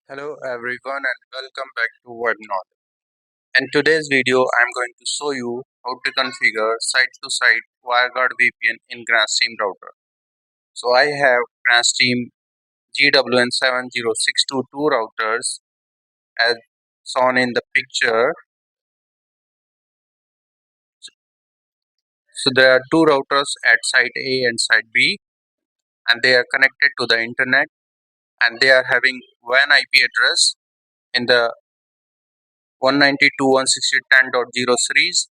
Hello everyone and welcome back to WebNode. In today's video, I'm going to show you how to configure site-to-site WireGuard VPN in Grandstream router. So I have Grandstream GWN70622 routers as shown in the picture. So there are two routers at site A and site B, and they are connected to the internet, and they are having WAN IP address in the 192.168.10.0 series.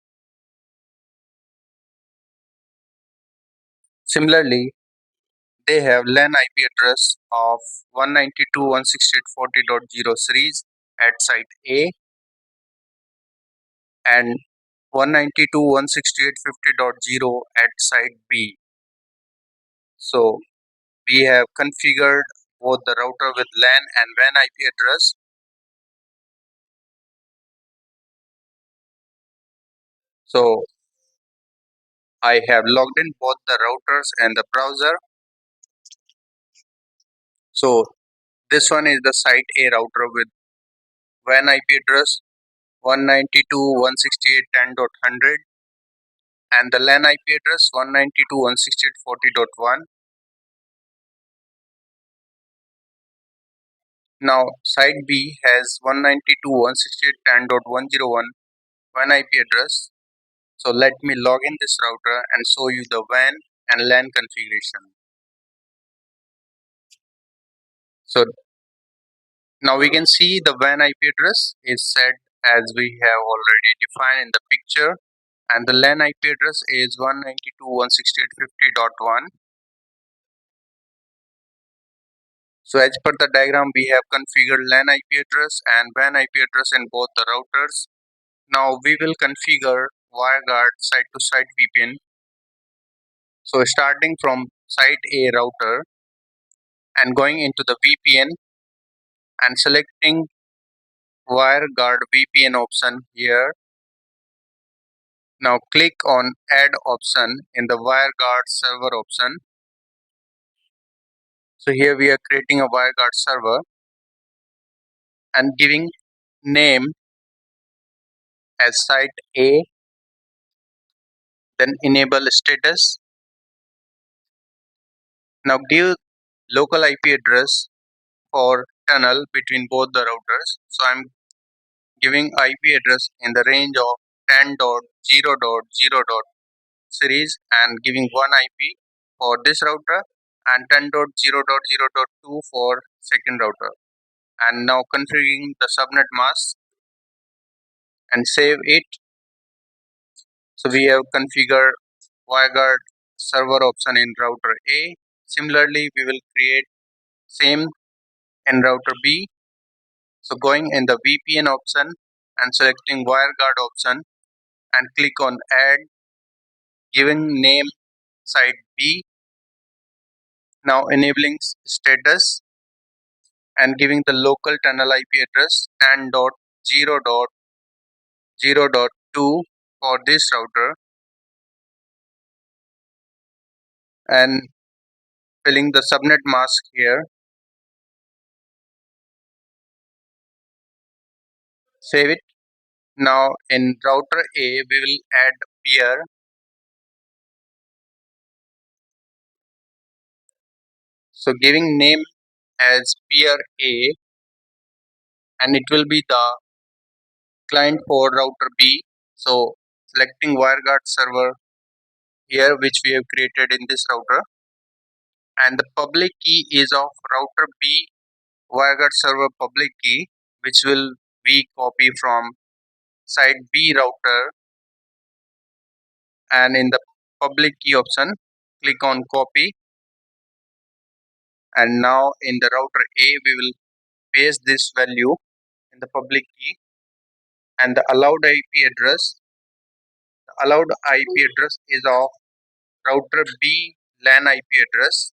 Similarly, they have LAN IP address of 192.168.40.0 series at site A and 192.168.50.0 at site B. So we have configured both the router with LAN and WAN IP address. So I have logged in both the routers and the browser. So this one is the site A router with WAN IP address 192.168.10.100 and the LAN IP address 192.168.40.1. Now site B has 192.168.10.101 WAN IP address. So let me log in this router and show you the WAN and LAN configuration. So now we can see the WAN IP address is set as we have already defined in the picture, and the LAN IP address is 192.168.50.1. So as per the diagram, we have configured LAN IP address and WAN IP address in both the routers. Now we will configure WireGuard site-to-site VPN. So starting from site A router and going into the VPN and selecting WireGuard VPN option here. Now click on add option in the WireGuard server option. So here we are creating a WireGuard server and giving name as site A, then enable status. Now give local IP address for tunnel between both the routers. So I'm giving IP address in the range of 10.0.0. series and giving one IP for this router and 10.0.0.2 for second router, and now configuring the subnet mask and save it. So we have configured WireGuard server option in router A. Similarly, we will create same in router B. So going in the VPN option and selecting WireGuard option and click on add, giving name site B. Now enabling status and giving the local tunnel IP address 10.0.0.2 for this router and filling the subnet mask here. Save it. Now in router A we will add peer. So giving name as peer A, and it will be the client for router B. So selecting WireGuard server here which we have created in this router, and the public key is of router B WireGuard server public key, which will be copy from site B router, and in the public key option click on copy, and now in the router A we will paste this value in the public key, and the allowed IP address is of router B LAN IP address,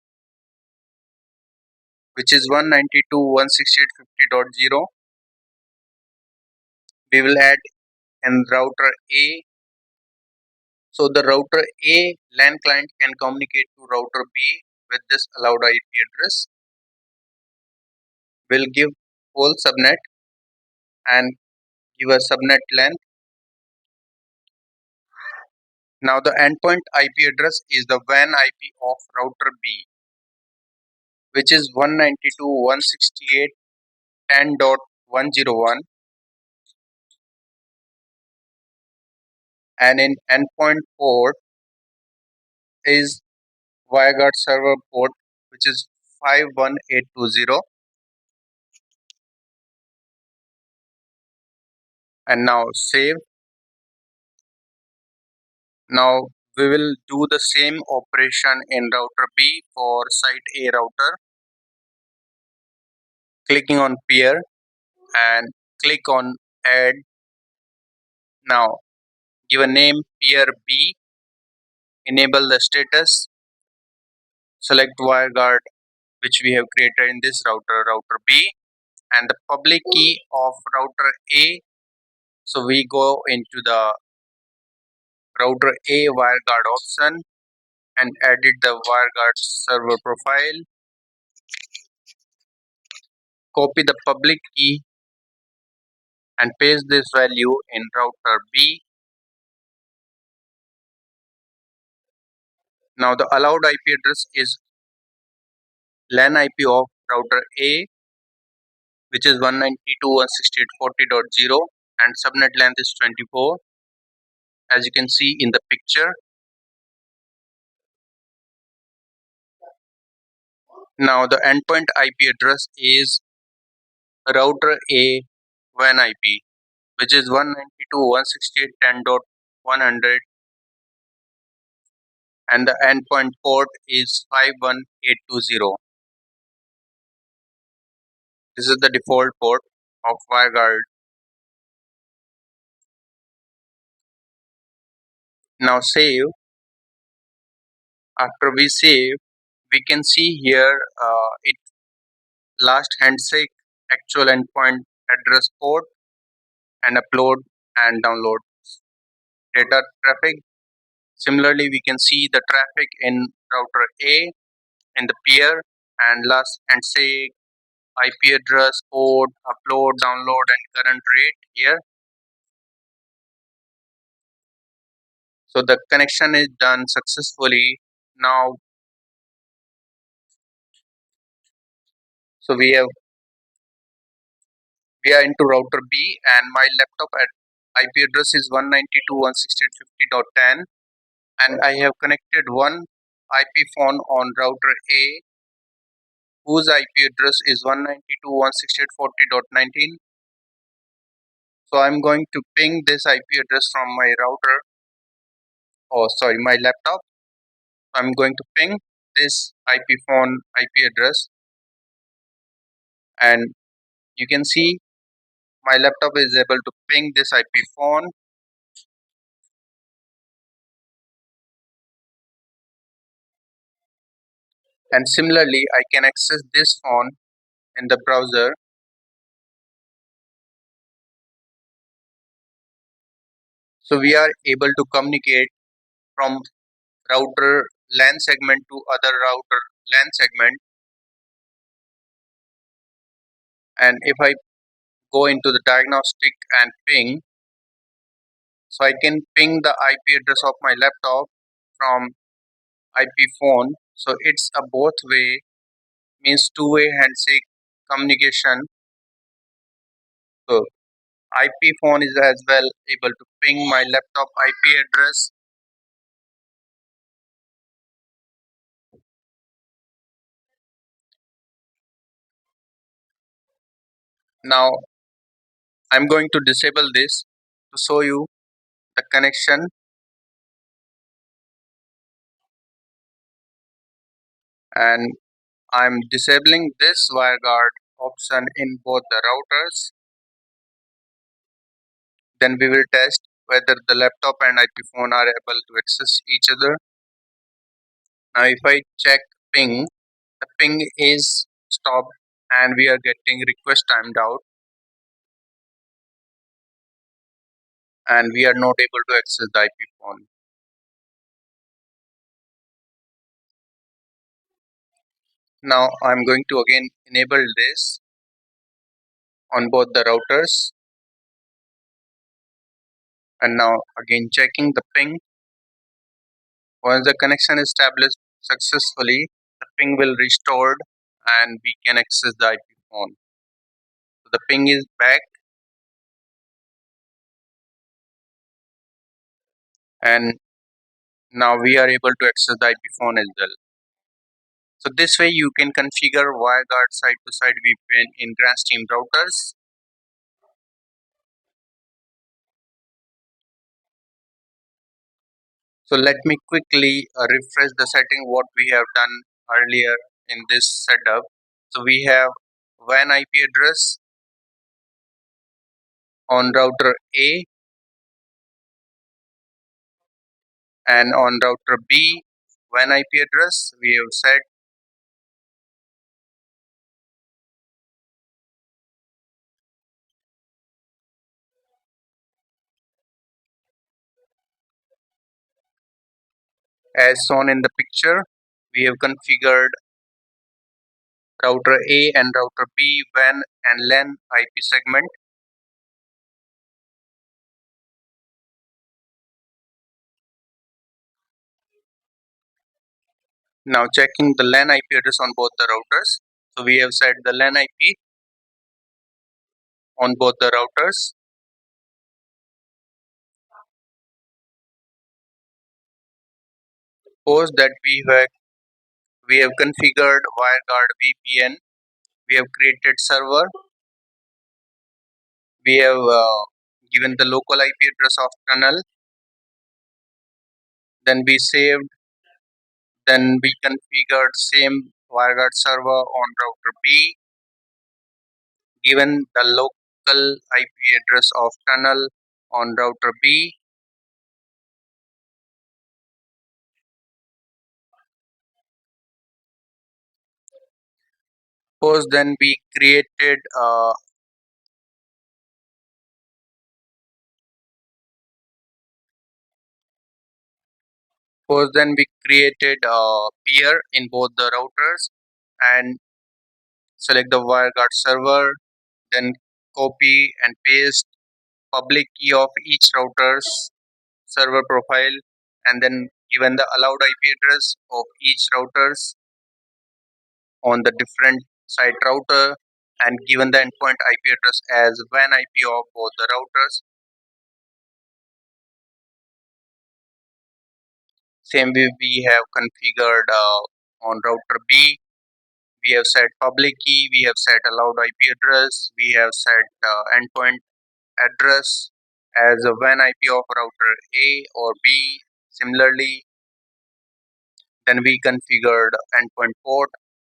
which is 192.168.50.0. We will add in router A. So the router A LAN client can communicate to router B with this allowed IP address. We'll give whole subnet and give a subnet length. Now the endpoint IP address is the WAN IP of router B, which is 192.168.10.101, and in endpoint port is WireGuard server port, which is 51820. And now save. Now we will do the same operation in router B for site A router. Clicking on peer and click on add. Now give a name peer B, enable the status, select WireGuard which we have created in this router B, and the public key of router A. So we go into the router A WireGuard option and edit the WireGuard server profile. Copy the public key and paste this value in router B. Now the allowed IP address is LAN IP of router A, which is 192.168.40.0, and subnet length is 24, as you can see in the picture. Now the endpoint IP address is router A WAN IP, which is 192.168.10.100, and the endpoint port is 51820. This is the default port of WireGuard. Now save. After we save, we can see here it last handshake, actual endpoint address port, and upload and download data traffic. Similarly, we can see the traffic in router A in the peer, and last handshake, IP address, port, upload, download, and current rate here. So the connection is done successfully. Now, so we are into router B, and my laptop IP address is 192.168.50.10, and I have connected one IP phone on router A whose IP address is 192.168.40.19. So I'm going to ping this IP address from my router, oh sorry, my laptop. I'm going to ping this IP phone IP address, and you can see my laptop is able to ping this IP phone. And similarly, I can access this phone in the browser. So we are able to communicate from router LAN segment to other router LAN segment. And if I go into the diagnostic and ping, so I can ping the IP address of my laptop from IP phone. So it's a both way, means two-way handshake communication. So IP phone is as well able to ping my laptop IP address. Now I'm going to disable this to show you the connection, and I'm disabling this WireGuard option in both the routers. Then we will test whether the laptop and IP phone are able to access each other. Now if I check ping, the ping is stopped and we are getting request timed out, and we are not able to access the IP phone. Now I'm going to again enable this, on both the routers. And now again checking the ping. Once the connection is established successfully, the ping will restored and we can access the IP phone. So the ping is back and now we are able to access the IP phone as well. So this way you can configure WireGuard site-to-site VPN in Grandstream routers. So let me quickly refresh the setting what we have done earlier in this setup. So we have WAN IP address on router A and on router B WAN IP address we have set. As shown in the picture, we have configured router A and router B WAN and LAN IP segment. Now checking the LAN IP address on both the routers. So we have set the LAN IP on both the routers. Suppose that we have configured WireGuard VPN. We have created server. We have given the local IP address of tunnel. Then we saved. Then we configured same WireGuard server on router B. Given the local IP address of tunnel on router B. Suppose then we created a peer in both the routers and select the WireGuard server, then copy and paste public key of each router's server profile, and then given the allowed IP address of each routers on the different site router and given the endpoint IP address as WAN IP of both the routers. Same way we have configured on router B. We have set public key, we have set allowed IP address, we have set endpoint address as a WAN IP of router A or B. Similarly, then we configured endpoint port,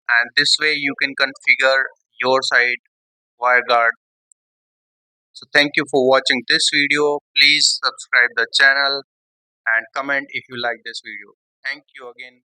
and this way you can configure your site WireGuard. So thank you for watching this video. Please subscribe the channel and comment if you like this video. Thank you again.